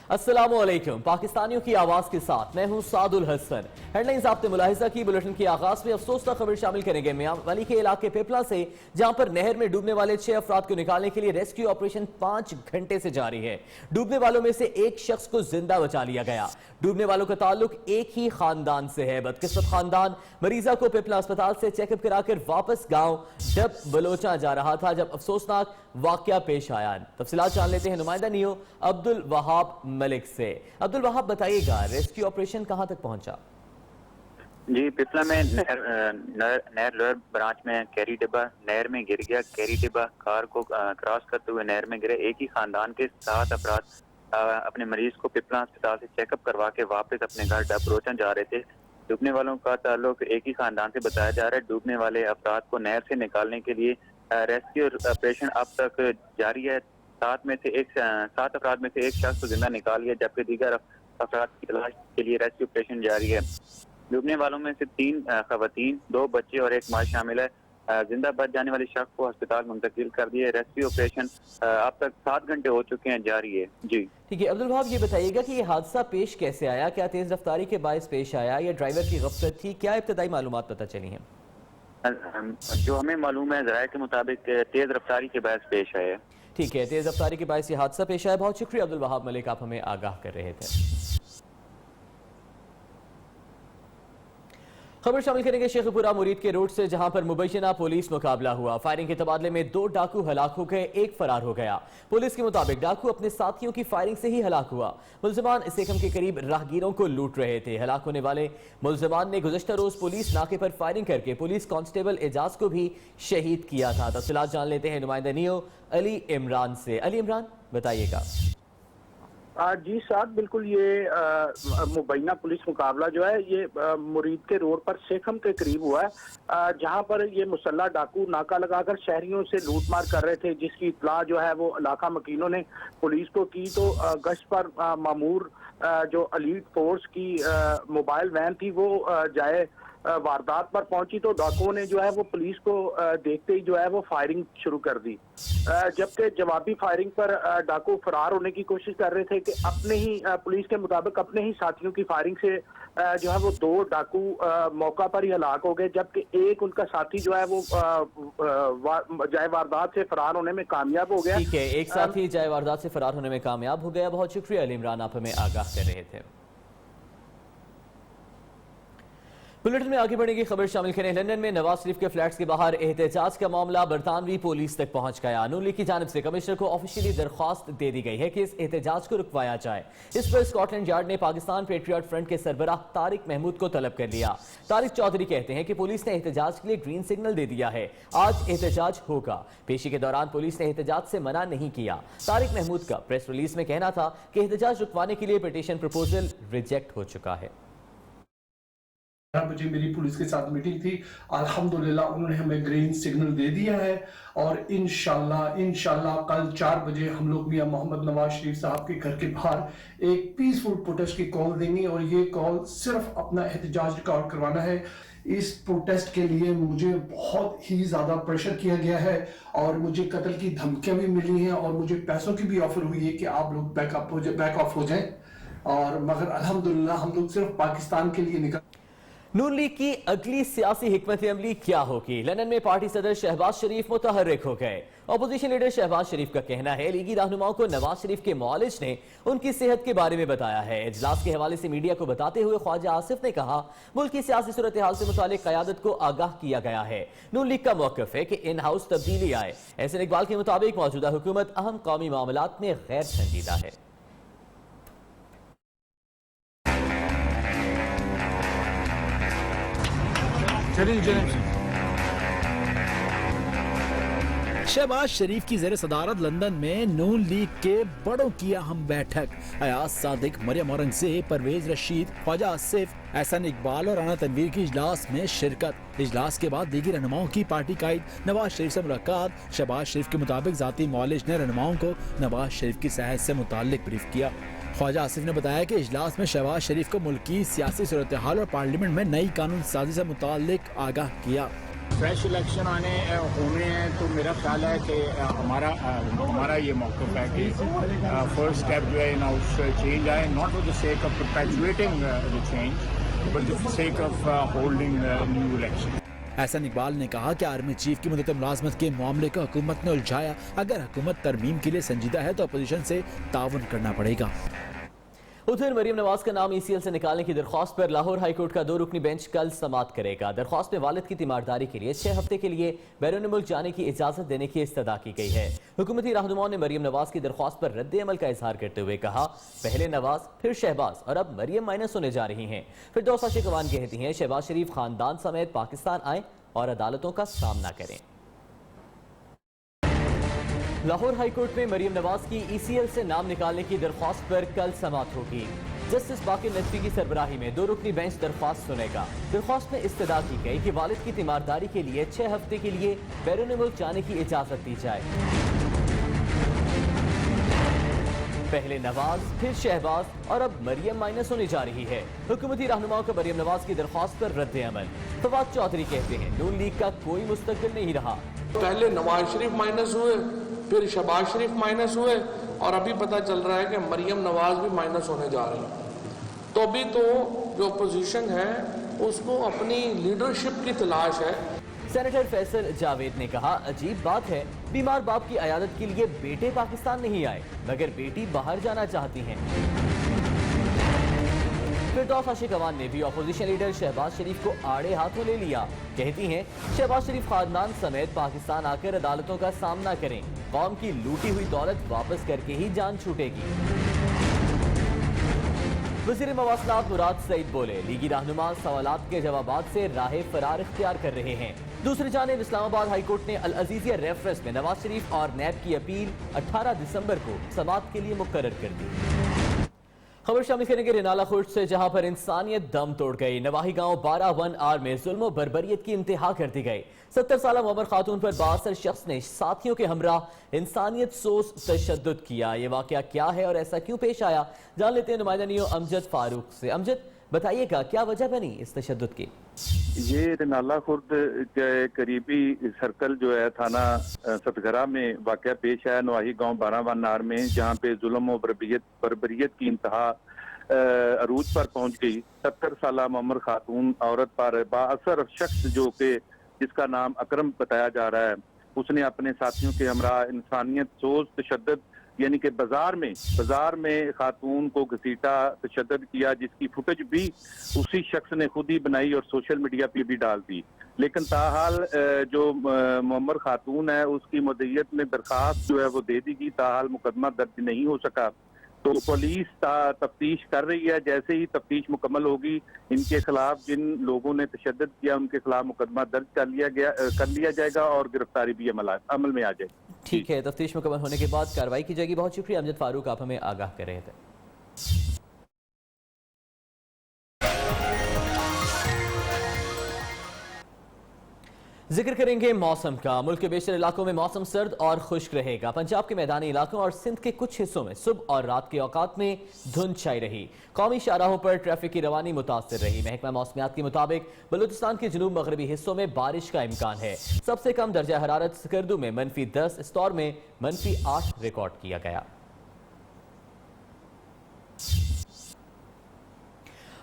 अस्सलामु अलैकुम। पाकिस्तानियों की आवाज के साथ मैं हूं सादुल हसन। हेडलाइंस आपने मुलाहिजा की। बुलेटिन के आगाज में अफसोसनाक खबर शामिल करेंगे मियां वाली के इलाके पिपला से, जहां पर नहर में डूबने वाले 6 अफराद को निकालने के लिए रेस्क्यू ऑपरेशन 5 घंटे से जारी है। डूबने वालों में से एक शख्स को जिंदा बचा लिया गया। डूबने वालों का ताल्लुक एक ही खानदान से है। बदकिस्मत खानदान मरीजा को पिपला अस्पताल से चेकअप कराकर वापस गांव डब बलोचा जा रहा था जब अफसोसनाक वाकया पेश आया। तफसीलात जान लेते हैं नुमाइंदा नियो अब्दुल वहाब मलिक से। अब्दुल वहाब बताइएगा, रेस्क्यू ऑपरेशन कहां तक पहुंचा? जी, पिपला में नहर लोअर ब्रांच में कैरी डिब्बा नहर में गिर गया। कैरी डिब्बा कार को क्रॉस करते हुए नहर में गिरे। एक ही खानदान के 7 अफराद अपने मरीज को पिपला अस्पताल से चेकअप करवा के वापस अपने घर डब रोचन जा रहे थे। डूबने वालों का ताल्लुक एक ही खानदान से बताया जा रहा है। डूबने वाले अफराद को नहर से निकालने के लिए रेस्क्यू ऑपरेशन अब तक जारी है। 7 अफराद में से एक शख्स को जिंदा निकाल लिया, जबकि दीगर अफराद की तलाश के लिए रेस्क्यू ऑपरेशन जारी है। डूबने वालों में से 3 खवातीन, 2 बच्चे और 1 माँ शामिल है। जिंदा बच जाने वाले शख्स को अस्पताल मुंतकिल कर दिए। रेस्क्यू ऑपरेशन अब तक 7 घंटे हो चुके हैं, जारी है। जी ठीक है अब्दुल वहाब, ये बताइएगा कि ये हादसा पेश कैसे आया? क्या तेज रफ्तारी के बायस पेश आया या ड्राइवर की गफलत थी? क्या इब्तदाई मालूमात पता चली हैं? जो हमें मालूम है ज़राए के मुताबिक तेज रफ्तारी के बायस पेश आया। ठीक है, तेज रफ्तारी के बायस ये हादसा पेश आया। बहुत शुक्रिया अब्दुल वहाब मलिक, आप हमें आगाह कर रहे थे। खबर शामिल करेंगे शेखपुरा मुरीद के रोड से, जहां पर मुबैना पुलिस मुकाबला हुआ। फायरिंग के तबादले में 2 डाकू हलाक हो गए, 1 फरार हो गया। पुलिस के मुताबिक डाकू अपने साथियों की फायरिंग से ही हलाक हुआ। मुल्जिमान सेकम के करीब राहगीरों को लूट रहे थे। हलाक होने वाले मुल्जिमान ने गुज़श्ता रोज पुलिस नाके पर फायरिंग करके पुलिस कांस्टेबल एजाज को भी शहीद किया था। तफसीलात जान लेते हैं नुमाइंदा नियो अली इमरान से। अली इमरान, बताइएगा। जी साहब, बिल्कुल ये मुबैना पुलिस मुकाबला जो है ये मुरीद के रोड पर सेखम के करीब हुआ है, जहां पर ये मुसल्ला डाकू नाका लगाकर शहरियों से लूटमार कर रहे थे, जिसकी इत्तला जो है वो इलाका मकीनों ने पुलिस को की। तो गश्त पर मामूर जो एलीट फोर्स की मोबाइल वैन थी वो जाए वारदात पर पहुंची, तो डाकुओं ने जो है वो पुलिस को देखते ही जो है वो फायरिंग शुरू कर दी। जबकि जवाबी फायरिंग पर डाकू फरार होने की कोशिश कर रहे थे कि अपने ही पुलिस के मुताबिक अपने ही साथियों की फायरिंग से जो है वो 2 डाकू मौका पर ही हलाक हो गए, जबकि एक उनका साथी जो है वो जाए वारदात से फरार होने में कामयाब हो गया। ठीक है, एक साथी जाए वारदात से फरार होने में कामयाब हो गया। बहुत शुक्रिया अली इमरान, आप हमें आगाह कर रहे थे। बुलेटिन में आगे बढ़ने की खबर शामिल करें। लंदन में नवाज शरीफ के फ्लैट्स के बाहर एहतजाज का मामला बरतानवी पुलिस तक पहुंच गया। नून लीग की जानिब से कमिश्नर को ऑफिशियली दरख्वास्त दे दी गई है कि इस एहतजाज को रुकवाया जाए। इस पर स्कॉटलैंड यार्ड ने पाकिस्तान पेट्रियट फ्रंट के सरबराह तारिक महमूद को तलब कर लिया। तारिक चौधरी कहते हैं कि पुलिस ने एहतजाज के लिए ग्रीन सिग्नल दे दिया है, आज एहतजाज होगा। पेशी के दौरान पुलिस ने एहतजाज से मना नहीं किया। तारिक महमूद का प्रेस रिलीज में कहना था कि एहतजाज रुकवाने के लिए पिटीशन प्रपोजल रिजेक्ट हो चुका है। 11 बजे मेरी पुलिस के साथ मीटिंग थी। अल्हम्दुलिल्लाह उन्होंने हमें ग्रीन सिग्नल दे दिया है और इंशाल्लाह कल 4 बजे हम लोग मियां मोहम्मद नवाज शरीफ साहब के घर के बाहर एक पीसफुल प्रोटेस्ट की कॉल देंगे और ये कॉल सिर्फ अपना एहतजाज रिकॉर्ड करवाना है। इस प्रोटेस्ट के लिए मुझे बहुत ही ज़्यादा प्रेशर किया गया है और मुझे कत्ल की धमकियां भी मिली हैं और मुझे पैसों की भी ऑफर हुई है कि आप लोग बैक ऑफ हो जाएं, और मगर अल्हम्दुलिल्लाह हम लोग सिर्फ पाकिस्तान के लिए निकल। नून लीग की अगली सियासी हिकमत अमली क्या होगी? लंदन में पार्टी सदर शहबाज शरीफ मुतहर्रिक हो गए। अपोजिशन लीडर शहबाज शरीफ का कहना है लीगी रहनुमाओं को नवाज शरीफ के मुआलिज ने उनकी सेहत के बारे में बताया है। इजलास के हवाले से मीडिया को बताते हुए ख्वाजा आसिफ ने कहा, मुल्क की सियासी सूरत हाल से मुतालिक क़यादत को आगाह किया गया है। नून लीग का मौक़िफ़ है कि इन हाउस तब्दीली आए। एहसन इकबाल के मुताबिक मौजूदा हुकूमत अहम कौमी मामलात में गैर संजीदा है। शहबाज शरीफ की ज़ेर सदारत लंदन में नून लीग के बड़ों की अहम बैठक। अयाज सादिक, मरियम औरंगज़ेब, परवेज रशीद, ख्वाजा आसिफ, एहसन इकबाल और राना तनवीर की इजलास में शिरकत। इजलास के बाद दीगर रहनुमाओं की पार्टी कायद नवाज शरीफ से मुलाकात। शहबाज शरीफ के मुताबिक ज़ाती मुआलिज ने रहनुमाओं को नवाज शरीफ की सेहत से मुताल्लिक ब्रीफ किया। ख्वाजा आसिफ ने बताया कि इजलास में शहबाज शरीफ को मुल्क की सियासी सूरत हाल और पार्लियामेंट में नई कानून साजी से मुताल्लिक आगाह किया। फ्रेश इलेक्शन होने हैं तो मेरा ख्याल है कि हमारा ये मौक़िफ़ है कि फर्स्ट स्टेप जो है इन हाउस चेंज आए, not for the sake of perpetuating the change but the sake of holding new election. Ahsan Iqbal ने कहा कि आर्मी चीफ की मुद्दत मुलाजमत के मामले को हुकूमत ने उलझाया। अगर हुकूमत तरमीम के लिए संजीदा है तो अपोजिशन से ताउन करना पड़ेगा। उधर मरीम नवाज का नाम ECL से निकालने की दरख्वास्त पर लाहौर हाई कोर्ट का 2 रुकनी बेंच कल समाअत करेगा। दरख्वास्त में वालिद की तीमारदारी के लिए 6 हफ्ते के लिए बैरून मुल्क जाने की इजाजत देने की इस्तदा की गई है। हुकूमती रहनुमाओं ने मरीम नवाज की दरख्वास्त पर रद्द अमल का इजहार करते हुए कहा, पहले नवाज फिर शहबाज और अब मरीम माइनस होने जा रही हैं। फिरदौस आशिकवान कहती हैं शहबाज शरीफ खानदान समेत पाकिस्तान आए और अदालतों का सामना करें। लाहौर हाई कोर्ट में मरीम नवाज की ECL से नाम निकालने की दरख्वास्त पर कल समाअत होगी। जस्टिस बाकिर नदवी की सरबराही में 2 रुकनी बेंच दरख्वास्त सुनेगा। दरख्वास्त में इस्तदा की गई कि वालिद की तीमारदारी के लिए 6 हफ्ते के लिए बैरून मुल्क जाने की इजाजत दी जाए। पहले नवाज फिर शहबाज और अब मरियम माइनस होने जा रही है। हुकूमती रहनुमाओं का मरियम नवाज की दरख्वास्त पर रद्द अमल। फवाद चौधरी कहते हैं नून लीग का कोई मुस्तकबिल नहीं रहा। पहले नवाज शरीफ माइनस हुए, फिर शहबाज शरीफ माइनस हुए और अभी पता चल रहा है कि मरियम नवाज भी माइनस होने जा रही है। तो अभी तो जो अपोजिशन है उसको अपनी लीडरशिप की तलाश है। सेनेटर फैसल जावेद ने कहा, अजीब बात है, बीमार बाप की अयादत के लिए बेटे पाकिस्तान नहीं आए मगर बेटी बाहर जाना चाहती हैं। फिरदौस आशिकवान ने भी अपोजिशन लीडर शहबाज शरीफ को आड़े हाथों ले लिया। कहती हैं शहबाज शरीफ खानदान समेत पाकिस्तान आकर अदालतों का सामना करें, कौम की लूटी हुई दौलत वापस करके ही जान छूटेगी। वज़ीर मवासलात मुराद सईद बोले, लीगी रहनुमा सवालात के जवाबात से राह फरार इख्तियार कर रहे हैं। दूसरी जानिब इस्लामाबाद हाई कोर्ट ने अल अजीजिया रेफरेंस में नवाज शरीफ और नैब की अपील 18 दिसंबर को समाअत के लिए मुकर्रर कर दी। खबर शामिल करेंगे रिनाला खुर्द से, जहां पर इंसानियत दम तोड़ गई। नवाही गांव 12-1R में जुल्म बर्बरियत की इंतहा कर दी गई। 70 साल मोहम्मद खातून पर 62 शख्स ने साथियों के हमरा इंसानियत सोच तशद्दुद किया। ये वाकया क्या है और ऐसा क्यों पेश आया, जान लेते हैं नुमाइंदा नियो अमजद फारूक से। अमजद, बताइएगा क्या वजह बनी इस तशद्दुद की? ये रिनाला खुर्द के करीबी सर्कल जो है थाना सतगरा में वाकया पेश आया नवाही गांव 12-1R में, जहां पे जुल्म और बर्बरियत की इंतहा अरूज पर पहुंच गई। 70 साल मोहम्मद खातून औरत पर बाअसर शख्स जो कि जिसका नाम अकरम बताया जा रहा है, उसने अपने साथियों के हमरा इंसानियत सोच तशद्दुद यानी कि बाजार में खातून को घसीटा तशद्दुद किया, जिसकी फुटेज भी उसी शख्स ने खुद ही बनाई और सोशल मीडिया पे भी डाल दी। लेकिन ताहाल जो मोहम्मद खातून है उसकी मुद्दत में दरखास्त जो है वो दे दी गई, ताहाल मुकदमा दर्ज नहीं हो सका। तो पुलिस तफ्तीश कर रही है। जैसे ही तफ्तीश मुकम्मल होगी, इनके खिलाफ जिन लोगों ने तशद्दुद किया उनके खिलाफ मुकदमा दर्ज कर लिया जाएगा और गिरफ्तारी भी अमल में आ जाएगी। ठीक है, तफ्तीश मुकम्मल होने के बाद कार्रवाई की जाएगी। बहुत शुक्रिया अमजद फारूक, आप हमें आगाह कर रहे थे। जिक्र करेंगे मौसम का। मुल्क के बेशतर इलाकों में मौसम सर्द और खुश्क रहेगा। पंजाब के मैदानी इलाकों और सिंध के कुछ हिस्सों में सुबह और रात के औकात में धुंध छाई रही। कौमी शाहराहों पर ट्रैफिक की रवानी मुतासिर रही। महकमा मौसमियात के मुताबिक बलूचिस्तान के जनूब मगरबी हिस्सों में बारिश का इम्कान है। सबसे कम दर्जा हरारत स्कर्दू में -10, इस्तौर में -8 रिकॉर्ड किया गया।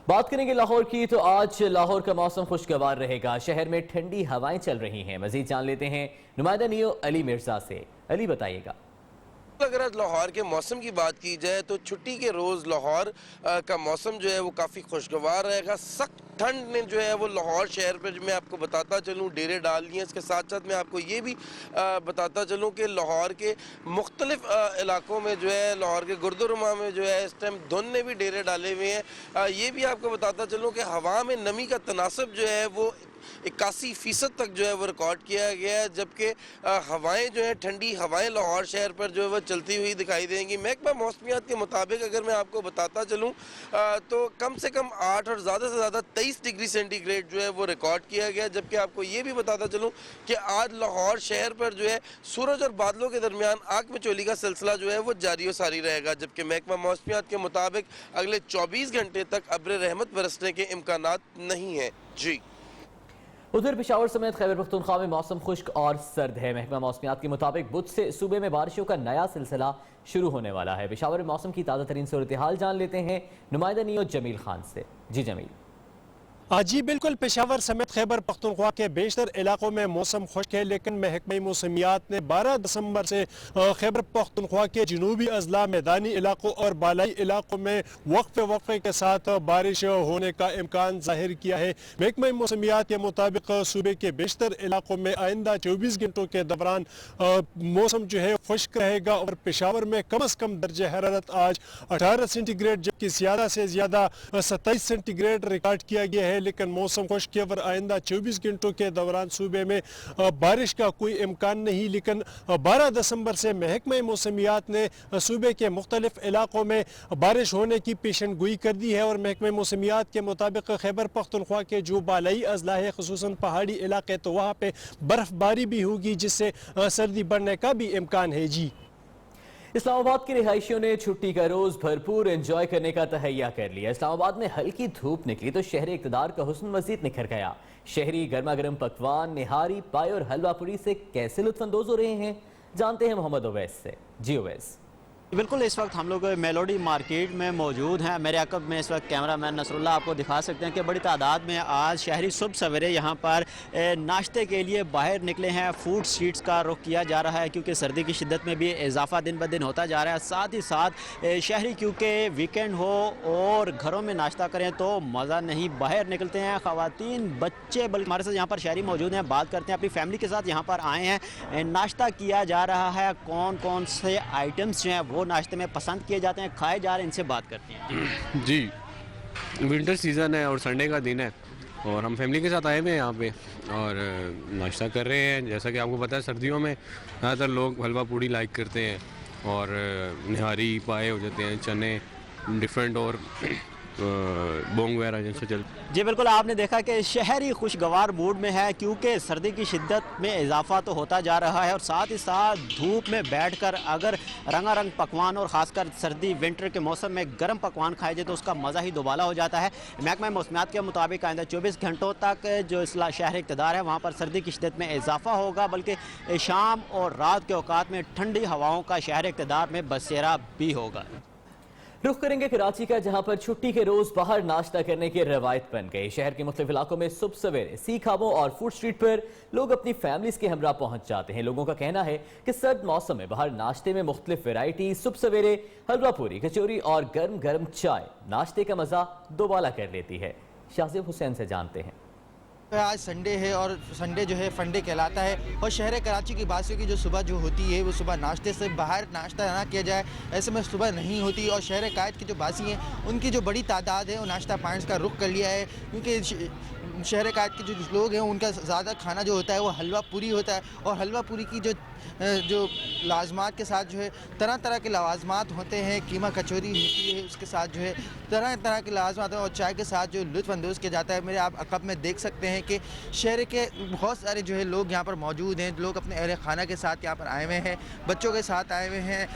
बात करेंगे लाहौर की, तो आज लाहौर का मौसम खुशगवार रहेगा। शहर में ठंडी हवाएं चल रही हैं। मजीद जान लेते हैं नुमाइंदा नियो अली मिर्जा से। अली, बताइएगा। अगर आज लाहौर के मौसम की बात की जाए तो छुट्टी के रोज़ लाहौर का मौसम जो है वो काफ़ी खुशगवार रहेगा। सख्त ठंड ने जो है वो लाहौर शहर पर मैं आपको बताता चलूँ डेरे डाल दिए। इसके साथ साथ मैं आपको ये भी बताता चलूँ कि लाहौर के मुख्तलिफ इलाकों में जो है, लाहौर के गुरुद्वारा में जो है इस टाइम धुंध ने भी डेरे डाले हुए हैं। ये भी आपको बताता चलूँ कि हवा में नमी का तनासब जो है वो 81% तक जो है वो रिकॉर्ड किया गया है, जबकि हवाएं जो है ठंडी हवाएं लाहौर शहर पर जो है वो चलती हुई दिखाई देंगी। महकमा मौसमियात के मुताबिक अगर मैं आपको बताता चलूँ तो कम से कम 8 और ज़्यादा से ज़्यादा 23 डिग्री सेंटीग्रेड जो है वो रिकॉर्ड किया गया। जबकि आपको ये भी बताता चलूँ कि आज लाहौर शहर पर जो है सूरज और बादलों के दरमियान आग में चोली का सिलसिला जो है वो जारी व सारी रहेगा। जबकि महकमा मौसमियात के मुताबिक अगले 24 घंटे तक अब्र रहमत बरसने के इम्कानात नहीं हैं। जी, उधर पेशावर समेत खैबर पख्तूनख्वा में मौसम खुश्क और सर्द है। महकमा मौसमियात के मुताबिक बुध से सूबे में बारिशों का नया सिलसिला शुरू होने वाला है। पेशावर में मौसम की ताज़ा तरीन सूरत हाल जान लेते हैं नुमाइंदा नियो जमील खान से। जी जमील। जी बिल्कुल, पेशावर समेत खैबर पख्तूनख्वा के बेशतर इलाकों में मौसम खुश्क है, लेकिन महकमा मौसमियात ने 12 दिसंबर से खैबर पख्तूनख्वा के जनूबी अजला, मैदानी इलाकों और बालाई इलाकों में वक्फे के साथ बारिश होने का इम्कान जाहिर किया है। महकमा मौसमियात के मुताबिक सूबे के बेशतर इलाकों में आइंदा 24 घंटों के दौरान मौसम जो है खुश्क रहेगा और पेशावर में कम अज़ कम दर्ज हरारत आज 18 सेंटीग्रेड जबकि ज़्यादा से ज़्यादा 27 सेंटीग्रेड रिकॉर्ड किया गया है। लेकिन मौसम खुश्क है और आइंदा 24 घंटों के दौरान सूबे में बारिश का कोई इम्कान नहीं। लेकिन 12 दिसंबर से महकमा मौसमियात ने सूबे के मुख्तलिफ इलाकों में बारिश होने की पेशन गोई कर दी है और महकमा मौसमियात के मुताबिक खैबर पख्तूनख्वा के जो बालाई अजला है, खुसूसन पहाड़ी इलाके, तो वहाँ पे बर्फबारी भी होगी जिससे सर्दी बढ़ने का भी इम्कान है। जी, इस्लामाबाद के रिहायशियों ने छुट्टी का रोज भरपूर एंजॉय करने का तहैया कर लिया। इस्लामाबाद में हल्की धूप निकली तो शहरी इक़्तिदार का हुस्न मजीद निखर गया। शहरी गर्मा गर्म पकवान, निहारी, पाई और हलवा पूरी से कैसे लुत्फानंदोज हो रहे हैं, जानते हैं मोहम्मद ओवैस से। जी ओवैस। बिल्कुल, इस वक्त हम लोग मेलोडी मार्केट में मौजूद हैं। मेरे अकब में इस वक्त कैमरामैन नसरुल्लाह आपको दिखा सकते हैं कि बड़ी तादाद में आज शहरी सुबह सवेरे यहाँ पर नाश्ते के लिए बाहर निकले हैं। फूड स्ट्रीट्स का रुख किया जा रहा है क्योंकि सर्दी की शिद्दत में भी इजाफा दिन ब दिन होता जा रहा है। साथ ही साथ शहरी क्योंकि वीकेंड हो और घरों में नाश्ता करें तो मज़ा नहीं, बाहर निकलते हैं। ख़वातीन, बच्चे, बल्कि हमारे साथ यहाँ पर शहरी मौजूद हैं, बात करते हैं। अपनी फैमिली के साथ यहाँ पर आए हैं, नाश्ता किया जा रहा है। कौन कौन से आइटम्स जो हैं वो नाश्ते में पसंद किए जाते हैं, खाए जा रहे हैं, इनसे बात करते हैं। जी, विंटर सीज़न है और संडे का दिन है और हम फैमिली के साथ आए हुए हैं यहाँ पे और नाश्ता कर रहे हैं। जैसा कि आपको पता है सर्दियों में ज़्यादातर लोग हलवा पूड़ी लाइक करते हैं और निहारी, पाए हो जाते हैं, चने डिफरेंट और बोंग वगैरह जिनसे चलते। जी बिल्कुल, आपने देखा कि शहरी खुशगवार मूड में है क्योंकि सर्दी की शिद्दत में इजाफा तो होता जा रहा है और साथ ही साथ धूप में बैठकर अगर रंगारंग पकवान और ख़ासकर सर्दी विंटर के मौसम में गर्म पकवान खाए जाए तो उसका मज़ा ही दोबाला हो जाता है। महकमा मौसमियात के मुताबिक आइंदा 24 घंटों तक जो शहर इक़्तिदार है वहाँ पर सर्दी की शिद्दत में इजाफा होगा, बल्कि शाम और रात के औकात में ठंडी हवाओं का शहर इक़्तिदार में बसेरा भी होगा। रुख करेंगे कराची का, जहां पर छुट्टी के रोज बाहर नाश्ता करने की रवायत बन गई। शहर के मुख्तलिफ इलाकों में सुबह सवेरे सी खाबों और फूड स्ट्रीट पर लोग अपनी फैमिलीज के हमरा पहुंच जाते हैं। लोगों का कहना है कि सर्द मौसम में बाहर नाश्ते में मुख्तलिफ वैरायटी, सुबह सवेरे हलवा पूरी, कचौरी और गर्म गर्म चाय नाश्ते का मजा दोबाला कर लेती है। शाजिब हुसैन से जानते हैं। आज संडे है और संडे जो है फंडे कहलाता है और शहर कराची की बासियों की जो सुबह जो होती है वो सुबह नाश्ते से बाहर नाश्ता ना किया जाए ऐसे में सुबह नहीं होती और शहर कायद की जो बासी हैं उनकी जो बड़ी तादाद है वो नाश्ता पॉइंट्स का रुख कर लिया है क्योंकि शहर कायद के जो लोग हैं उनका ज़्यादा खाना जो होता है वो हलवा पूरी होता है और हलवा पूरी की जो लाजमात के साथ जो है तरह तरह के लवाजमात होते हैं। कीमा कचौरी होती है, उसके साथ जो है तरह तरह के लाजमात और चाय के साथ जो लुत्फ़अंदोज़ किया जाता है। मेरे आप अकब में देख सकते हैं कि शहर के बहुत सारे जो है लोग यहाँ पर मौजूद हैं। लोग अपने अहले खाना के साथ यहाँ पर आए हुए हैं, बच्चों के साथ आए हुए हैं,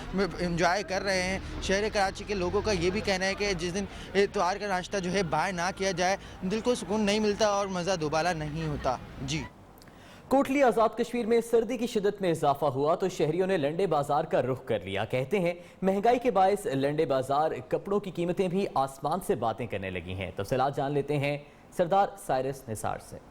इंजॉय कर रहे हैं। शहर कराची के लोगों का ये भी कहना है कि जिस दिन इत्वार का नाश्ता जो है बाहर ना किया जाए दिल को सुकून नहीं मिलता और मज़ा दोबारा नहीं होता। जी, कोटली आज़ाद कश्मीर में सर्दी की शिद्दत में इजाफा हुआ तो शहरियों ने लंडे बाजार का रुख कर लिया। कहते हैं महंगाई के बायस लंडे बाजार कपड़ों की कीमतें भी आसमान से बातें करने लगी हैं। तफसीलात जान लेते हैं सरदार साइरस निसार से।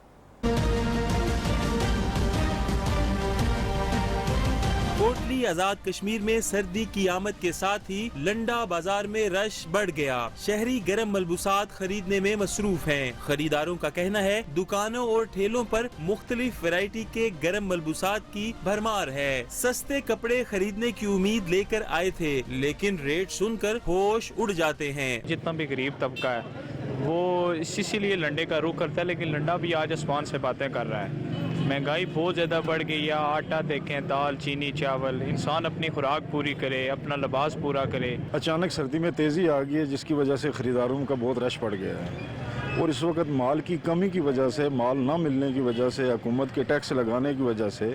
कोटली आजाद कश्मीर में सर्दी की आमद के साथ ही लंडा बाजार में रश बढ़ गया। शहरी गर्म मलबूसात खरीदने में मसरूफ हैं। खरीदारों का कहना है दुकानों और ठेलों पर मुख्तलिफ वैरायटी के गर्म मलबूसात की भरमार है। सस्ते कपड़े खरीदने की उम्मीद लेकर आए थे लेकिन रेट सुनकर होश उड़ जाते हैं। जितना भी गरीब तबका है वो इसीलिए लंडे का रुख करता है, लेकिन लंडा भी आज आसमान से बातें कर रहा है। महंगाई बहुत ज़्यादा बढ़ गई है। आटा देखें, दाल, चीनी, चावल, इंसान अपनी खुराक पूरी करे, अपना लिबास पूरा करे। अचानक सर्दी में तेज़ी आ गई है जिसकी वजह से ख़रीदारों का बहुत रश पड़ गया है। اور اس وقت مال کی کمی کی وجہ سے، مال نہ ملنے کی وجہ سے، حکومت کے ٹیکس لگانے کی وجہ سے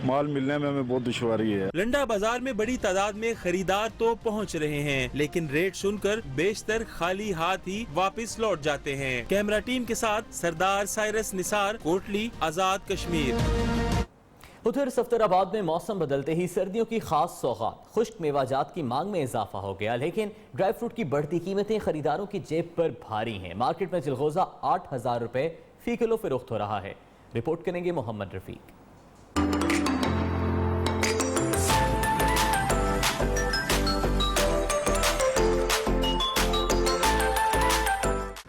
مال ملنے میں ہمیں بہت دشواری ہے۔ لنڈا بازار میں بڑی تعداد میں خریدار تو پہنچ رہے ہیں، لیکن ریٹ سن کر بیشتر خالی ہاتھ ہی واپس لوٹ جاتے ہیں۔ کیمرہ ٹیم کے ساتھ سردار سائرس نثار، کوٹلی، آزاد کشمیر۔ ادھر سفتر آباد میں موسم بدلتے ہی سردیوں کی خاص سوغات، خشک میوہ جات کی مانگ میں اضافہ ہو گیا، لیکن ڈرائی فروٹ کی بڑھتی قیمتیں خریداروں کی جیب پر بھاری ہیں۔ مارکیٹ میں چلغوزہ 8,000 روپے فی کلو فروخت ہو رہا ہے۔ رپورٹ کریں گے محمد رفیق۔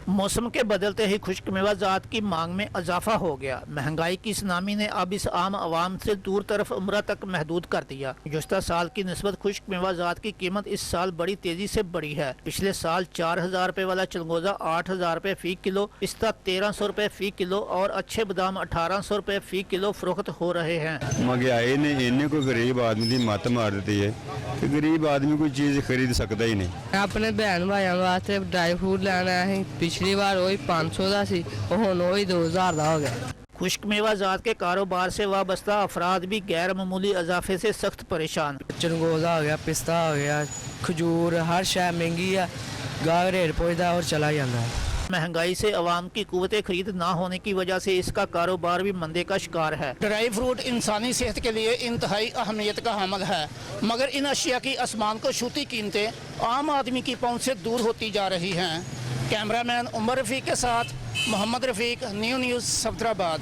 موسم کے بدلتے ہی خشک میوہ جات کی مانگ میں اضافہ ہو گیا۔ مہنگائی کی سونامی نے اب اس عام عوام سے دور طرف عمرہ تک محدود کر دیا۔ گزشتہ سال کی نسبت خشک میوہ جات کی قیمت اس سال بڑی تیزی سے بڑھی ہے۔ پچھلے سال 4,000 روپے والا چلغوزہ 8,000 روپے فی کلو، پستہ 1,300 روپے فی کلو اور اچھے بادام 1,800 روپے فی کلو فروخت ہو رہے ہیں۔ مہنگائی نے انہیں کوئی غریب آدمی کی مت مار دیتی ہے کہ غریب آدمی کوئی چیز خرید سکتا ہی نہیں۔ اپنے بہن بھائیوں واسطے ڈرائی فروٹ لینا ہے، پچھلی بار وہی 500 دا سی، وہی 2,000 دا ہو گیا۔ خشک میوہ جات کے کاروبار سے وابستہ افراد بھی غیر معمولی اضافے سے سخت پریشان۔ چلغوزہ ہو گیا، پستہ ہو گیا، کھجور، ہر شے مہنگی ہے، گاہک ریٹ پہنچتا اور چلا جاتا ہے۔ مہنگائی سے عوام کی قوت خرید نہ ہونے کی وجہ سے اس کا کاروبار بھی مندے کا شکار ہے۔ ڈرائی فروٹ انسانی صحت کے لیے انتہائی اہمیت کا حامل ہے، مگر ان اشیاء کی آسمان کو چھوتی قیمتیں عام آدمی کی پہنچ سے دور ہوتی جا رہی ہیں۔ کیمرہ مین عمر رفیق کے ساتھ محمد رفیق، نیو نیوز، سفتر آباد۔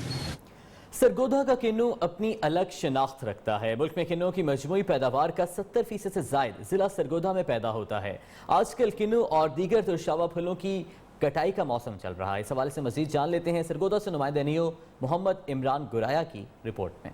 سرگودا کا کنو اپنی الگ شناخت رکھتا ہے۔ ملک میں کنو کی مجموعی پیداوار کا 70% سے زائد ضلع سرگودا میں پیدا ہوتا ہے۔ آج کل کنو اور دیگر ترشاوا پھلوں کی کٹائی کا موسم چل رہا ہے۔ اس حوالے سے مزید جان لیتے ہیں سرگودا سے نمائندہ نیو محمد عمران گرایا کی رپورٹ میں۔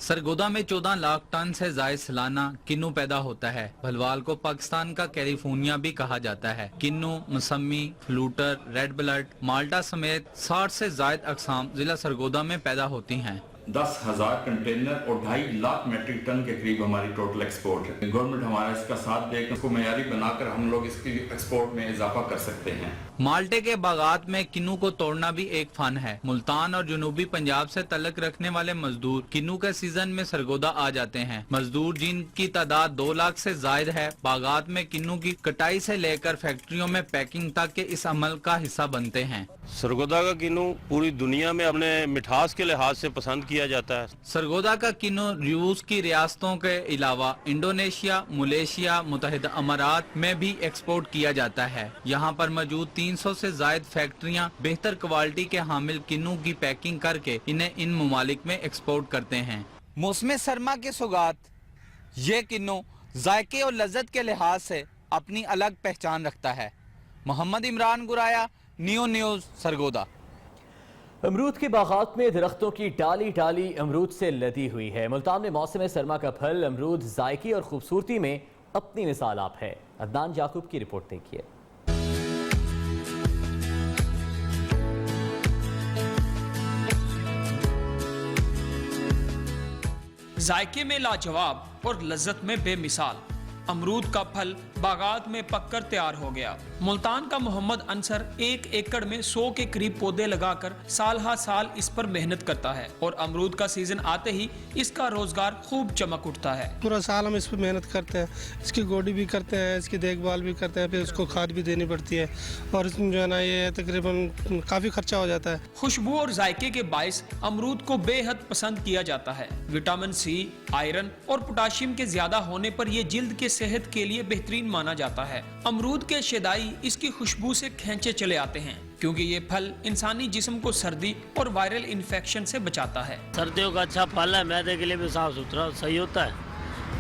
سرگودا میں 14 لاکھ ٹن سے زائد سالانہ کنو پیدا ہوتا ہے۔ بھلوال کو پاکستان کا کیلیفورنیا بھی کہا جاتا ہے۔ کنو، مسمی، فلوٹر، ریڈ بلڈ، مالٹا سمیت 60 سے زائد اقسام ضلع سرگودا میں پیدا ہوتی ہیں۔ 10,000 کنٹینر اور 2.5 لاکھ میٹرک ٹن کے قریب ہماری ٹوٹل ایکسپورٹ ہے۔ گورنمنٹ ہمارا اس کا ساتھ دے کر اس کو معیاری بنا کر ہم لوگ اس کی ایکسپورٹ میں اضافہ کر سکتے ہیں۔ مالٹے کے باغات میں کنو کو توڑنا بھی ایک فن ہے۔ ملتان اور جنوبی پنجاب سے تعلق رکھنے والے مزدور کنو کے سیزن میں سرگودا آ جاتے ہیں۔ مزدور جن کی تعداد 2 لاکھ سے زائد ہے، باغات میں کنو کی کٹائی سے لے کر فیکٹریوں میں پیکنگ تک کے اس عمل کا حصہ بنتے ہیں۔ سرگودا کا کنو پوری دنیا میں اپنے مٹھاس کے لحاظ سے پسند کیا جاتا ہے۔ سرگودا کا کنو روس کی ریاستوں کے علاوہ انڈونیشیا، ملیشیا، متحدہ امارات میں بھی ایکسپورٹ کیا جاتا ہے۔ یہاں پر موجود 300 سے زائد فیکٹریاں بہتر کوالٹی کے حامل کنو کی پیکنگ کر کے انہیں ان ممالک میں ایکسپورٹ کرتے ہیں۔ موسم سرما کے سوغات یہ کنو ذائقے اور لذت کے لحاظ سے اپنی الگ پہچان رکھتا ہے۔ محمد عمران گرایا، نیو نیوز، سرگودا۔ امرود کے باغات میں درختوں کی ڈالی ڈالی امرود سے لدی ہوئی ہے۔ ملتان میں موسم سرما کا پھل امرود ذائقے اور خوبصورتی میں اپنی مثال آپ ہے۔ عدنان یعقوب کی رپورٹ دیکھیے۔ ذائقے میں لاجواب اور لذت میں بے مثال امرود کا پھل باغات میں پک کر تیار ہو گیا۔ ملتان کا محمد انصر 1 ایکڑ میں 100 کے قریب پودے لگا کر سال ہا سال اس پر محنت کرتا ہے اور امرود کا سیزن آتے ہی اس کا روزگار خوب چمک اٹھتا ہے۔ پورا سال ہم اس پر محنت کرتے ہیں، اس کی گوڈی بھی کرتے ہیں، اس کی دیکھ بھال بھی کرتے ہیں، پھر اس کو کھاد بھی دینی پڑتی ہے اور اس میں جو ہے نا یہ تقریباً کافی خرچہ ہو جاتا ہے۔ خوشبو اور ذائقے کے باعث امرود کو بے حد پسند کیا جاتا ہے۔ وٹامن سی، آئرن اور پوٹاشیم کے زیادہ ہونے پر یہ جلد کے صحت کے لیے بہترین مانا جاتا ہے۔ امرود کے شیدائی اس کی خوشبو سے کھینچے چلے آتے ہیں کیونکہ یہ پھل انسانی جسم کو سردی اور وائرل انفیکشن سے بچاتا ہے۔ سردیوں کا اچھا پھل ہے، معدے کے لیے بھی صاف ستھرا صحیح ہوتا ہے،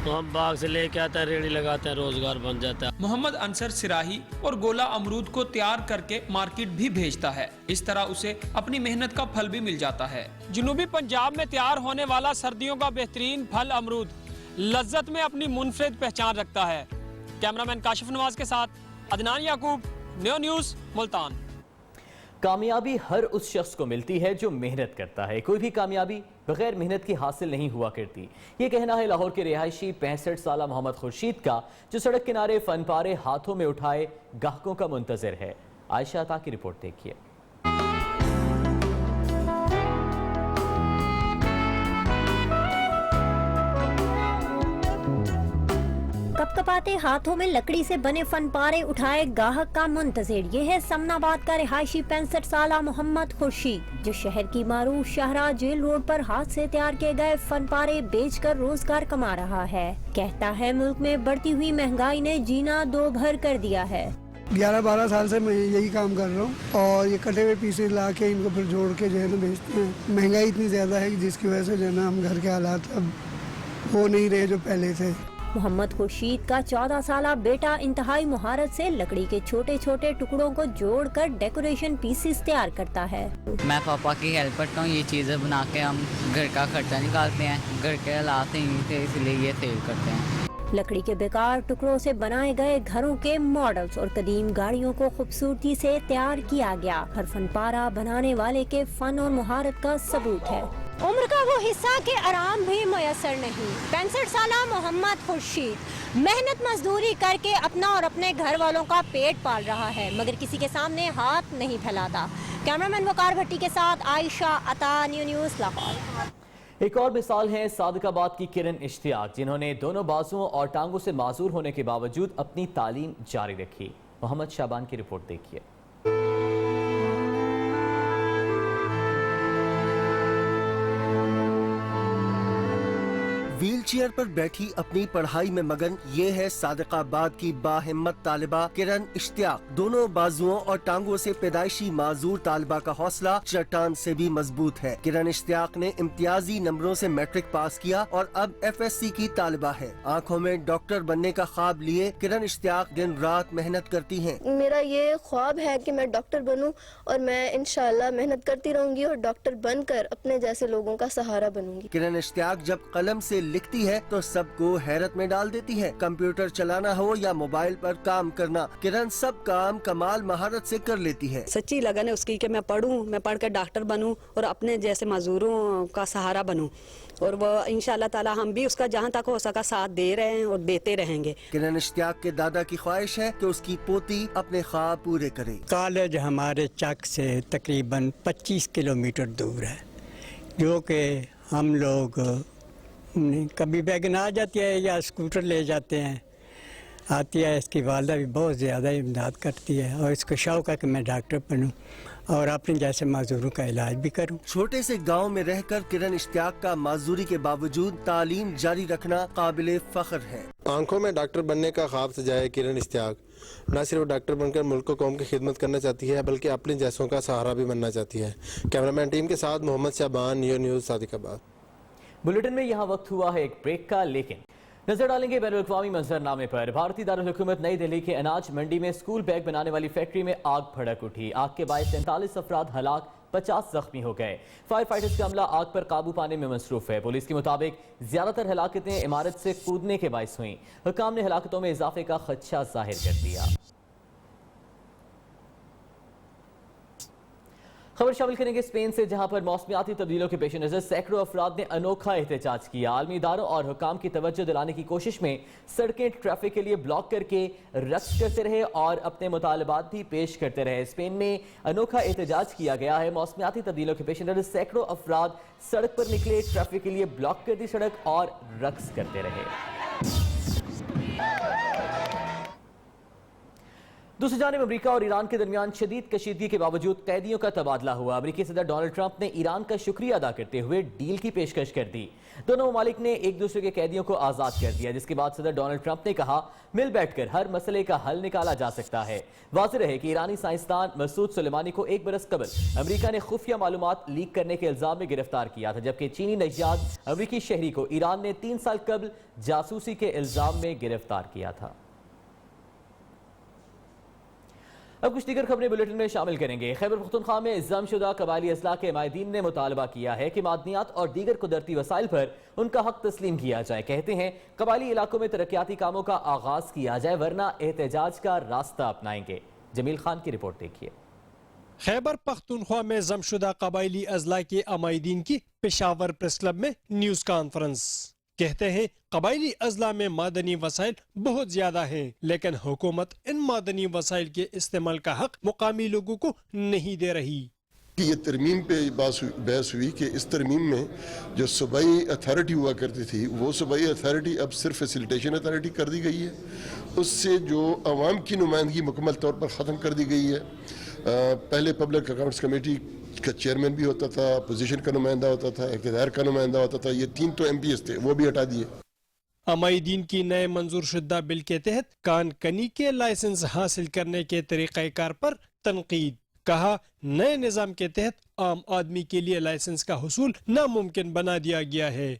تو ہم باغ سے لے کے آتے ہیں، ریڑھی لگاتے ہیں، روزگار بن جاتا ہے۔ محمد انصر سراہی اور گولا امرود کو تیار کر کے مارکیٹ بھی بھیجتا ہے، اس طرح اسے اپنی محنت کا پھل بھی مل جاتا ہے۔ جنوبی پنجاب میں تیار ہونے والا سردیوں کا بہترین پھل امرود لذت میں اپنی منفرد پہچان رکھتا ہے۔ کیمرامین کاشف نواز کے ساتھ عدنان یعقوب، نیو نیوز، ملتان۔ کامیابی ہر اس شخص کو ملتی ہے جو محنت کرتا ہے، کوئی بھی کامیابی بغیر محنت کی حاصل نہیں ہوا کرتی، یہ کہنا ہے لاہور کے رہائشی 65 سالہ محمد خورشید کا، جو سڑک کنارے فن پارے ہاتھوں میں اٹھائے گاہکوں کا منتظر ہے۔ عائشہ عطا کی رپورٹ دیکھیے۔ कपाते हाथों में लकड़ी से बने फनपारे उठाए गाहक का मुंतजिर। ये है समनाबाद का रिहायशी 65 साला मोहम्मद खुर्शीद, जो शहर की मारूफ शाहरा जेल रोड पर हाथ से तैयार किए गए फनपारे बेचकर रोजगार कमा रहा है। कहता है मुल्क में बढ़ती हुई महंगाई ने जीना दो भर कर दिया है। 11-12 साल से मैं यही काम कर रहा हूँ और ये कटे हुए पीसेस ला के इनको फिर जोड़ के जो है ना बेचते हैं। महंगाई इतनी ज़्यादा है कि जिसकी वजह से जो है ना हम घर के हालात अब हो नहीं रहे जो पहले थे। मोहम्मद खुर्शीद का 14 साला बेटा इंतहाई मुहारत से लकड़ी के छोटे छोटे टुकड़ों को जोड़कर डेकोरेशन पीसेस तैयार करता है। मैं पापा की हेल्प करता हूँ, ये चीज़ें बना के हम घर का खर्चा निकालते हैं। घर के हालात नहीं थे इसलिए ये सेल करते हैं। लकड़ी के बेकार टुकड़ों से बनाए गए घरों के मॉडल्स और कदीम गाड़ियों को खूबसूरती से तैयार किया गया। हर फनपारा बनाने वाले के फन और मुहारत का सबूत है। उम्र का वो हिस्सा के आराम भी मयसर नहीं। 65 साला मोहम्मद खुर्शीद मेहनत मजदूरी करके अपना और अपने घर वालों का पेट पाल रहा है, मगर किसी के सामने हाथ नहीं फैलाता। कैमरामैन वकार भट्टी के साथ आयशा अता, न्यूज़ लाहौर। एक और मिसाल है सादिकाबाद की किरण इश्तियाक, जिन्होंने दोनों बाजुओं और टांगों से माजूर होने के बावजूद अपनी तालीम जारी रखी। मोहम्मद शाबान की रिपोर्ट देखिए। व्हील चेयर पर बैठी अपनी पढ़ाई में मगन ये है सादिकाबाद की बाहिम्मत तालिबा किरण इश्तियाक। दोनों बाजुओं और टांगों से पैदाइशी माजूर तालिबा का हौसला चट्टान से भी मजबूत है। किरण इश्तियाक ने इम्तियाजी नंबरों से मैट्रिक पास किया और अब FSC की तालिबा है। आंखों में डॉक्टर बनने का ख्वाब लिए किरण इश्तियाक दिन रात मेहनत करती हैं। मेरा ये ख्वाब है कि मैं डॉक्टर बनूं और मैं इंशाल्लाह मेहनत करती रहूंगी और डॉक्टर बनकर अपने जैसे लोगों का सहारा बनूंगी। किरण इश्तियाक जब कलम से लिखती है तो सबको हैरत में डाल देती है। कंप्यूटर चलाना हो या मोबाइल पर काम करना, किरण सब काम कमाल महारत से कर लेती है। सच्ची लगन है उसकी कि मैं पढ़ूं, मैं पढ़ कर डॉक्टर बनूं और अपने जैसे मजदूरों का सहारा बनूं, और वो इंशाल्लाह ताला हम भी उसका जहां तक हो सका साथ दे रहे हैं और देते रहेंगे। किरण इश्तियाक के दादा की ख्वाहिश है कि उसकी पोती अपने ख्वाब पूरे करे। कॉलेज हमारे चक से तकरीबन 25 किलोमीटर दूर है, जो कि हम लोग कभी वैगन आ जाती है या स्कूटर ले जाते हैं, आती है। इसकी वालदा भी बहुत ज़्यादा इमदाद करती है और इसको शौक़ है कि मैं डॉक्टर बनूं और अपने जैसे माजूरों का इलाज भी करूं। छोटे से गांव में रहकर किरण इश्तियाक का माजूरी के बावजूद तालीम जारी रखना काबिले फख्र है। आंखों में डॉक्टर बनने का ख्वाब सजाए किरण इश्तियाक न सिर्फ डॉक्टर बनकर मुल्क को कौम की खिदमत करना चाहती है, बल्कि अपने जैसों का सहारा भी बनना चाहती है। कैमरामैन टीम के साथ मोहम्मद शाबान, न्यूज़ सादिकाबाद। बुलेटिन में यहाँ वक्त हुआ है एक ब्रेक का, लेकिन नजर डालेंगे बैनुल-अक़वामी मंजरनामे पर। भारतीय दारुल हुकूमत नई दिल्ली के अनाज मंडी में स्कूल बैग बनाने वाली फैक्ट्री में आग भड़क उठी। आग के बायस 43 अफराद हलाक, 50 जख्मी हो गए। फायर फाइटर्स का अमला आग पर काबू पाने में मसरूफ है। पुलिस के मुताबिक ज्यादातर हलाकतें इमारत से कूदने के बायस हुई। हुकाम ने हलाकतों में इजाफे का खदशा जाहिर कर दिया। खबर शामिल करेंगे स्पेन से, जहां पर मौसमियाती तब्दीलियों के पेश नजर सैकड़ों अफराद ने अनोखा एहतजाज किया। आलमी इदारों और हुकाम की तवज्जो दिलाने की कोशिश में सड़कें ट्रैफिक के लिए ब्लॉक करके रक्स करते रहे और अपने मुतालबात भी पेश करते रहे। स्पेन में अनोखा एहतजाज किया गया है। मौसमियाती तब्दीलियों के पेश नजर सैकड़ों अफराद सड़क पर निकले, ट्रैफिक के लिए ब्लॉक कर दी सड़क और रक्स करते रहे। दूसरी जानिब अमेरिका और ईरान के दरमियान शदीद कशीदगी के बावजूद कैदियों का तबादला हुआ। अमेरिकी सदर डोनाल्ड ट्रंप ने ईरान का शुक्रिया अदा करते हुए डील की पेशकश कर दी। दोनों ममालिक ने एक दूसरे के कैदियों को आज़ाद कर दिया, जिसके बाद सदर डोनाल्ड ट्रंप ने कहा मिल बैठकर हर मसले का हल निकाला जा सकता है। वाज़ेह रहे कि ईरानी साइंसदान मसूद सुलेमानी को एक बरस कबल अमेरिका ने खुफिया मालूमात लीक करने के इल्जाम में गिरफ्तार किया था, जबकि चीनी नैयाद अमेरिकी शहरी को ईरान ने 3 साल कबल जासूसी के इल्जाम में गिरफ्तार किया था। अब कुछ दीगर खबरें बुलेटिन में शामिल करेंगे। खैबर पख्तूनख्वा में जमशुदा कबायली अजला के माहिदीन ने मुतालबा किया है कि मादनियात और दीगर कुदरती वसाइल पर उनका हक तस्लीम किया जाए। कहते हैं कबायली इलाकों में तरक्याती कामों का आगाज किया जाए, वरना एहतजाज का रास्ता अपनाएंगे। जमील खान की रिपोर्ट देखिए। खैबर पख्तूनख्वा में जमशुदा कबायली अजला के अमायदीन की पेशावर प्रेस क्लब में न्यूज कॉन्फ्रेंस। कहते हैं कबायली अजला में मादनी वसाइल बहुत ज्यादा हैं, लेकिन हुकूमत इन मादनी वसाइल के इस्तेमाल का हक मुकामी लोगों को नहीं दे रही। کہ یہ ترمیم پہ بحث ہوئی کہ اس ترمیم میں جو صوبائی اتھارٹی ہوا کرتی تھی وہ صوبائی اتھارٹی اب صرف فیسیلیٹیشن اتھارٹی کر دی گئی ہے. اس سے جو عوام کی نمائندگی مکمل طور پر ختم کر دی گئی ہے. پہلے پبلک اکاؤنٹس کمیٹی کا چیئرمین بھی ہوتا تھا, اپوزیشن کا نمائندہ ہوتا تھا, اقتدار کا نمائندہ ہوتا تھا. یہ 3 تو ایم پی ایس تھے, وہ بھی ہٹا دیے. عمائدین کی نئے منظور شدہ بل کے تحت کان کنی کے لائسنس حاصل کرنے کے طریقہ کار پر تنقید. کہا نئے نظام کے تحت عام آدمی کے لیے لائسنس کا حصول ناممکن بنا دیا گیا ہے.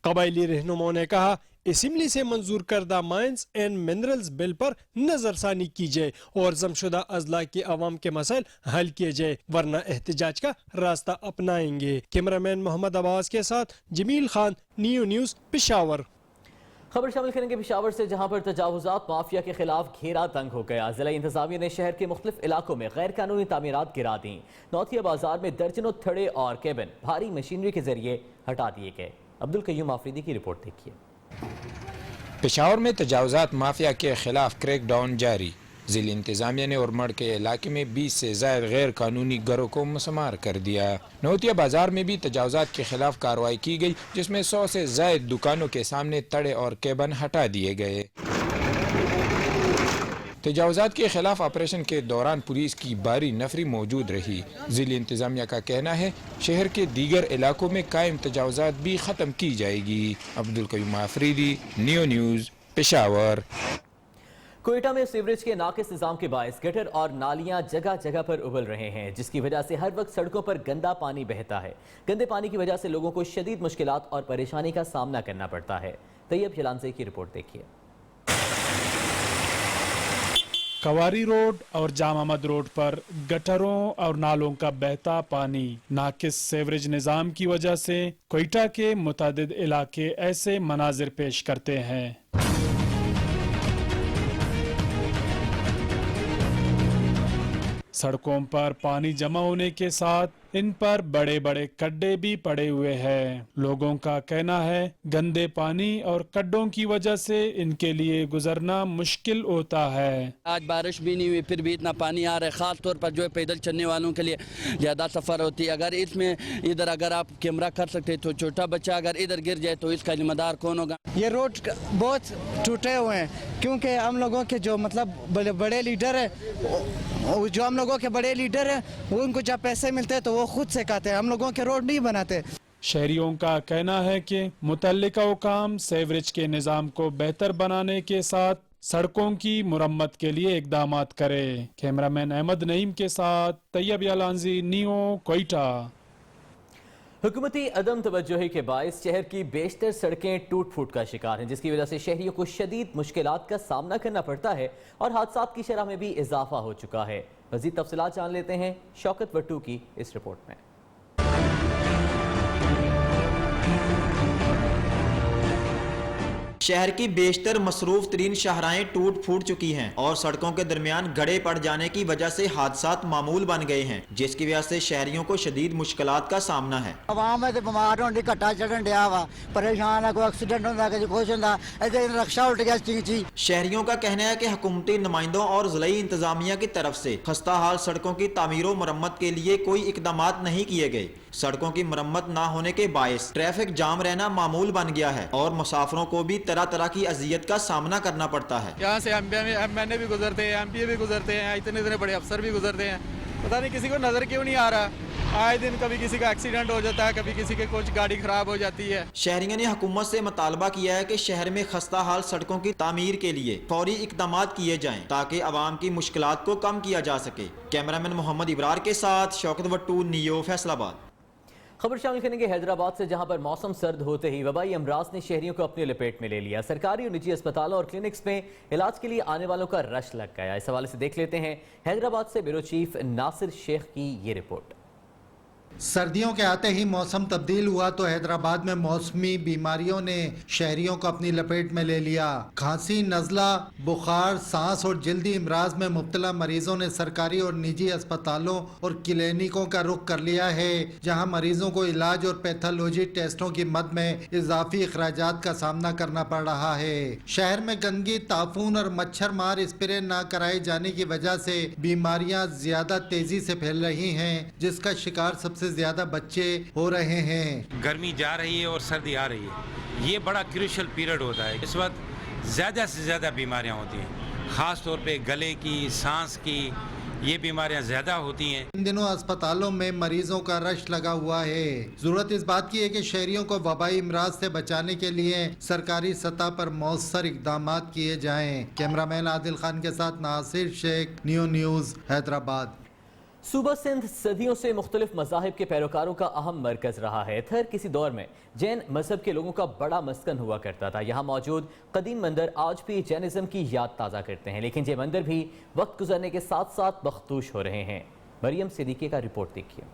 قبائلی رہنماؤں نے کہا اسمبلی سے منظور کردہ مائنز اینڈ منرلز بل پر نظر ثانی کی جائے اور ضم شدہ اضلاع کے عوام کے مسائل حل کیے جائے ورنہ احتجاج کا راستہ اپنائیں گے. کیمرامین محمد عباس کے ساتھ جمیل خان, نیو نیوز, پشاور. خبر شامل کریں گے پشاور سے, جہاں پر تجاوزات مافیا کے خلاف گھیرا تنگ ہو گیا. ضلع انتظامیہ نے شہر کے مختلف علاقوں میں غیر قانونی تعمیرات گرا دیں. نوتھیا بازار میں درجنوں تھڑے اور کیبن بھاری مشینری کے ذریعے ہٹا دیے گئے. عبدالقیوم آفریدی کی رپورٹ دیکھیے. پشاور میں تجاوزات مافیا کے خلاف کریک ڈاؤن جاری. ضلع انتظامیہ نے اورمڑ کے علاقے میں 20 سے زائد غیر قانونی گھروں کو مسمار کر دیا. نوتیا بازار میں بھی تجاوزات کے خلاف کارروائی کی گئی, جس میں 100 سے زائد دکانوں کے سامنے تڑے اور کیبن ہٹا دیے گئے. تجاوزات کے خلاف آپریشن کے دوران پولیس کی بھاری نفری موجود رہی. ضلع انتظامیہ کا کہنا ہے شہر کے دیگر علاقوں میں قائم تجاوزات بھی ختم کی جائے گی. Abdul Qayyum Afridi, new news, Peshawar. کوئٹہ میں سیوریج کے ناقص نظام کے باعث گٹر اور نالیاں جگہ جگہ پر ابل رہے ہیں, جس کی وجہ سے ہر وقت سڑکوں پر گندا پانی بہتا ہے. گندے پانی کی وجہ سے لوگوں کو شدید مشکلات اور پریشانی کا سامنا کرنا پڑتا ہے. طیب جلانزے کی رپورٹ دیکھیے. کواری روڈ اور جام احمد روڈ پر گٹروں اور نالوں کا بہتا پانی. ناقص سیوریج نظام کی وجہ سے کوئٹہ کے متعدد علاقے ایسے مناظر پیش کرتے ہیں. سڑکوں پر پانی جمع ہونے کے ساتھ ان پر بڑے بڑے کڈے بھی پڑے ہوئے ہیں. لوگوں کا کہنا ہے گندے پانی اور کڈوں کی وجہ سے ان کے لیے گزرنا مشکل ہوتا ہے. آج بارش بھی نہیں ہوئی پھر بھی اتنا پانی آ رہا ہے, خاص طور پر جو پیدل چلنے والوں کے لیے زیادہ سفر ہوتی ہے. اگر اس میں ادھر اگر آپ کیمرہ کر سکتے تو چھوٹا بچہ اگر ادھر گر جائے تو اس کا ذمہ دار کون ہوگا؟ یہ روڈ بہت ٹوٹے ہوئے ہیں کیونکہ ہم لوگوں کے جو مطلب بڑے لیڈر ہیں, جو ہم لوگوں کے بڑے لیڈر ہیں وہ ان کو جب پیسے ملتے ہیں تو وہ خود سے کہتے ہیں, ہم لوگوں کے روڈ نہیں بناتے. شہریوں کا کہنا ہے کہ متعلقہ حکام سیوریج کے نظام کو بہتر بنانے کے ساتھ سڑکوں کی مرمت کے لیے اقدامات کرے. کیمرامین احمد نعیم کے ساتھ طیب یالانزی, نیو, کوئٹہ. حکومتی عدم توجہی کے باعث شہر کی بیشتر سڑکیں ٹوٹ پھوٹ کا شکار ہیں, جس کی وجہ سے شہریوں کو شدید مشکلات کا سامنا کرنا پڑتا ہے اور حادثات کی شرح میں بھی اضافہ ہو چکا ہے. مزید تفصیلات جان لیتے ہیں شوکت وٹو کی اس رپورٹ میں. شہر کی بیشتر مصروف ترین شاہراہیں ٹوٹ پھوٹ چکی ہیں اور سڑکوں کے درمیان گڑھے پڑ جانے کی وجہ سے حادثات معمول بن گئے ہیں, جس کی وجہ سے شہریوں کو شدید مشکلات کا سامنا ہے. عوام ہے بیمار ہونے کٹا چڑھن ڈیا وا, پریشان ہے, کوئی ایکسیڈنٹ ہوتا ہے, کچھ ہوتا ہے, رکشہ الٹ گیا چی. شہریوں کا کہنا ہے کہ حکومتی نمائندوں اور ضلعی انتظامیہ کی طرف سے خستہ حال سڑکوں کی تعمیر و مرمت کے لیے کوئی اقدامات نہیں کیے گئے. سڑکوں کی مرمت نہ ہونے کے باعث ٹریفک جام رہنا معمول بن گیا ہے اور مسافروں کو بھی طرح طرح کی اذیت کا سامنا کرنا پڑتا ہے. یہاں سے ایم این اے بھی گزرتے ہیں, ایم پی اے بھی گزرتے ہیں, اتنے بڑے افسر بھی گزرتے ہیں, پتہ نہیں کسی کو نظر کیوں نہیں آ رہا. آئے دن کبھی کسی کا ایکسیڈنٹ ہو جاتا ہے, کبھی کسی کے کچھ گاڑی خراب ہو جاتی ہے. شہریوں نے حکومت سے مطالبہ کیا ہے کہ شہر میں خستہ حال سڑکوں کی تعمیر کے لیے فوری اقدامات کیے جائیں تاکہ عوام کی مشکلات کو کم کیا جا سکے. کیمرامین محمد ابرار کے ساتھ شوکت وٹو, نیو, فیصل آباد. خبر شامل کریں گے حیدرآباد سے, جہاں پر موسم سرد ہوتے ہی وبائی امراض نے شہریوں کو اپنے لپیٹ میں لے لیا. سرکاری اور نجی اسپتالوں اور کلینکس میں علاج کے لیے آنے والوں کا رش لگ گیا. اس حوالے سے دیکھ لیتے ہیں حیدرآباد سے بیورو چیف ناصر شیخ کی یہ رپورٹ. سردیوں کے آتے ہی موسم تبدیل ہوا تو حیدرآباد میں موسمی بیماریوں نے شہریوں کو اپنی لپیٹ میں لے لیا. کھانسی، نزلہ، بخار، سانس اور جلدی امراض میں مبتلا مریضوں نے سرکاری اور نجی اسپتالوں اور کلینکوں کا رخ کر لیا ہے، جہاں مریضوں کو علاج اور پیتھولوجی ٹیسٹوں کی مد میں اضافی اخراجات کا سامنا کرنا پڑ رہا ہے. شہر میں گندگی، تعفن اور مچھر مار اسپرے نہ کرائے جانے کی وجہ سے بیماریاں زیادہ تیزی سے پھیل رہی ہیں، جس کا شکار سب سے زیادہ بچے ہو رہے ہیں. گرمی جا رہی ہے اور سردی آ رہی ہے، یہ بڑا کریشل پیریڈ ہوتا ہے. اس وقت زیادہ سے زیادہ بیماریاں ہوتی ہیں، خاص طور پہ گلے کی، سانس کی، یہ بیماریاں زیادہ ہوتی ہیں. ان دنوں اسپتالوں میں مریضوں کا رش لگا ہوا ہے. ضرورت اس بات کی ہے کہ شہریوں کو وبائی امراض سے بچانے کے لیے سرکاری سطح پر مؤثر اقدامات کیے جائیں. کیمرامین عادل خان کے ساتھ ناصر شیخ، نیو نیوز، حیدرآباد. صوبہ سندھ صدیوں سے مختلف مذاہب کے پیروکاروں کا اہم مرکز رہا ہے. تھر کسی دور میں جین مذہب کے لوگوں کا بڑا مسکن ہوا کرتا تھا. یہاں موجود قدیم مندر آج بھی جینزم کی یاد تازہ کرتے ہیں، لیکن یہ مندر بھی وقت گزرنے کے ساتھ ساتھ مخدوش ہو رہے ہیں. مریم صدیقی کا رپورٹ دیکھیے.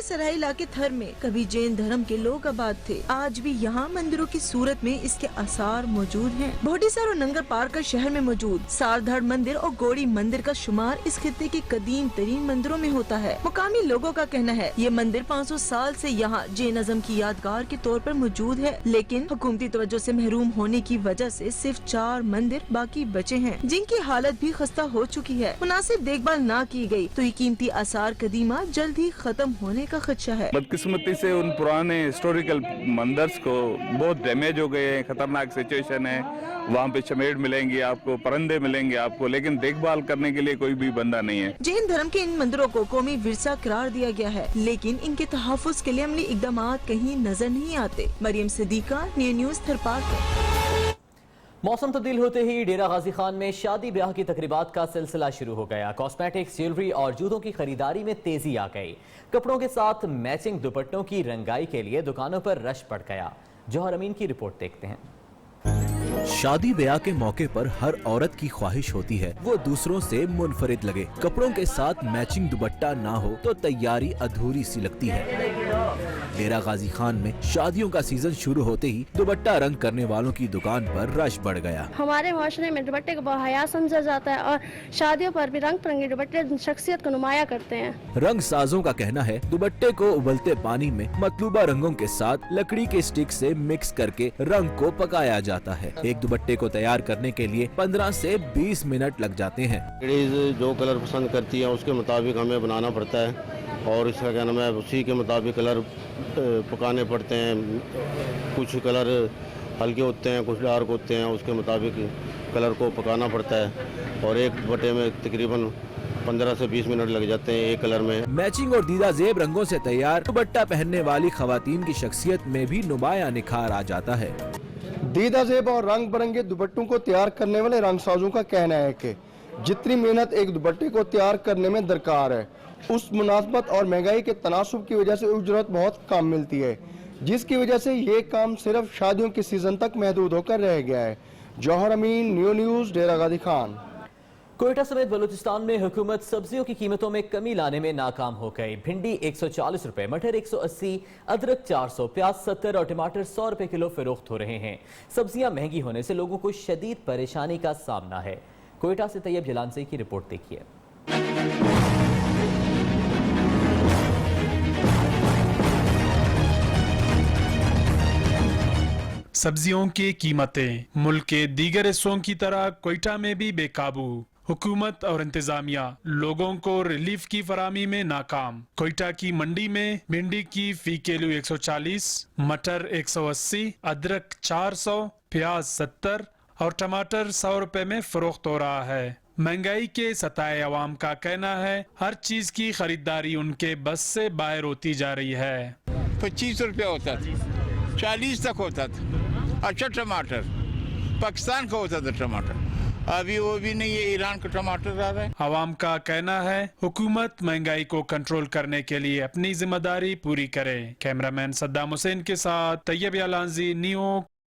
سرائی علاقے تھر میں کبھی جین دھرم کے لوگ آباد تھے. آج بھی یہاں مندروں کی صورت میں اس کے آثار موجود ہیں. بھوٹیسر اور ننگر پارکر شہر میں موجود سار دھڑ مندر اور گوڑی مندر کا شمار اس خطے کے قدیم ترین مندروں میں ہوتا ہے. مقامی لوگوں کا کہنا ہے یہ مندر 500 سال سے یہاں جینزم کی یادگار کے طور پر موجود ہے، لیکن حکومتی توجہ سے محروم ہونے کی وجہ سے صرف 4 مندر باقی بچے ہیں، جن کی حالت بھی خستہ ہو چکی ہے. مناسب دیکھ بھال نہ کی گئی تو یہ قیمتی آثار قدیمہ جلد ہی ختم ہونے کا خدشہ ہے. بدقسمتی سے ان پرانے ہسٹوریکل مندرز کو بہت ڈیمیج ہو گئے ہیں. خطرناک سچویشن ہے. وہاں پہ چمیڑ ملیں گی آپ کو، پرندے ملیں گے آپ کو، لیکن دیکھ بھال کرنے کے لیے کوئی بھی بندہ نہیں ہے. جین دھرم کے ان مندروں کو قومی ورثہ قرار دیا گیا ہے، لیکن ان کے تحفظ کے لیے عملی اقدامات کہیں نظر نہیں آتے. مریم صدیقہ، نیو نیوز، تھر پارکر. موسم تبدیل ہوتے ہی ڈیرہ غازی خان میں شادی بیاہ کی تقریبات کا سلسلہ شروع ہو گیا. کاسمیٹکس، جیولری اور جوتوں کی خریداری میں تیزی آ گئی. کپڑوں کے ساتھ میچنگ دوپٹوں کی رنگائی کے لیے دکانوں پر رش پڑ گیا. جوہر امین کی رپورٹ دیکھتے ہیں. شادی بیاہ کے موقع پر ہر عورت کی خواہش ہوتی ہے وہ دوسروں سے منفرد لگے. کپڑوں کے ساتھ میچنگ دوپٹہ نہ ہو تو تیاری ادھوری سی لگتی ہے. ڈیرہ غازی خان میں شادیوں کا سیزن شروع ہوتے ہی دوپٹہ رنگ کرنے والوں کی دکان پر رش بڑھ گیا. ہمارے معاشرے میں دوپٹے کو باحیا سمجھا جاتا ہے اور شادیوں پر بھی رنگ برنگے دوپٹے شخصیت کو نمایاں کرتے ہیں. رنگ سازوں کا کہنا ہے دوپٹے کو ابلتے پانی میں مطلوبہ رنگوں کے ساتھ لکڑی کے اسٹک سے مکس کر کے رنگ کو پکایا جاتا ہے. ایک دوپٹے کو تیار کرنے کے لیے 15 سے 20 منٹ لگ جاتے ہیں. لیڈیز جو کلر پسند کرتی ہے اس کے مطابق ہمیں بنانا پڑتا ہے اور اس کا کیا نام ہے اسی کے مطابق کلر پکانے پڑتے ہیں. کچھ کلر ہلکے ہوتے ہیں، کچھ ڈارک ہوتے ہیں، اس کے مطابق کلر کو پکانا پڑتا ہے اور ایک دوپٹے میں تقریباً 15 سے 20 منٹ لگ جاتے ہیں ایک کلر میں. میچنگ اور دیدہ زیب رنگوں سے تیار دوپٹہ پہننے والی خواتین کی شخصیت میں بھی نمایاں نکھار آ جاتا ہے. دیدہ زیب اور رنگ برنگے دوپٹوں کو تیار کرنے والے رنگ سازوں کا کہنا ہے کہ جتنی محنت ایک دوپٹے کو تیار کرنے میں درکار ہے اس مناسبت اور مہنگائی کے تناسب کی وجہ سے اجرت بہت کم ملتی ہے، جس کی وجہ سے یہ کام صرف شادیوں کے سیزن تک محدود ہو کر رہ گیا ہے. جوہر امین، نیو نیوز، ڈیرہ غازی خان. کوئٹہ سمیت بلوچستان میں حکومت سبزیوں کی قیمتوں میں کمی لانے میں ناکام ہو گئی. بھنڈی 140 روپے، مٹر 180، ادرک 400، پیاز 70 اور ٹماٹر 100 روپے کلو فروخت ہو رہے ہیں. سبزیاں مہنگی ہونے سے لوگوں کو شدید پریشانی کا سامنا ہے. کوئٹہ سے طیب جلانسی کی رپورٹ دیکھیے. سبزیوں کی قیمتیں ملک کے دیگر حصوں کی طرح کوئٹہ میں بھی بے قابو. حکومت اور انتظامیہ لوگوں کو ریلیف کی فراہمی میں ناکام. کوئٹہ کی منڈی میں بھنڈی کی فی کلو 140، مٹر 180، ادرک 400، پیاز 70 اور ٹماٹر 100 روپے میں فروخت ہو رہا ہے. مہنگائی کے ستائے عوام کا کہنا ہے ہر چیز کی خریداری ان کے بس سے باہر ہوتی جا رہی ہے. 25 روپے ہوتا تھا، 40 تک ہوتا تھا. اچھا ٹماٹر پاکستان کا ہوتا تھا ٹماٹر، ابھی وہ بھی نہیں ہے، ایران کا ٹماٹر آ رہا ہے. عوام کا کہنا ہے حکومت مہنگائی کو کنٹرول کرنے کے لیے اپنی ذمہ داری پوری کرے. کیمرامین صدام حسین کے ساتھ طیب یالانزی، نیو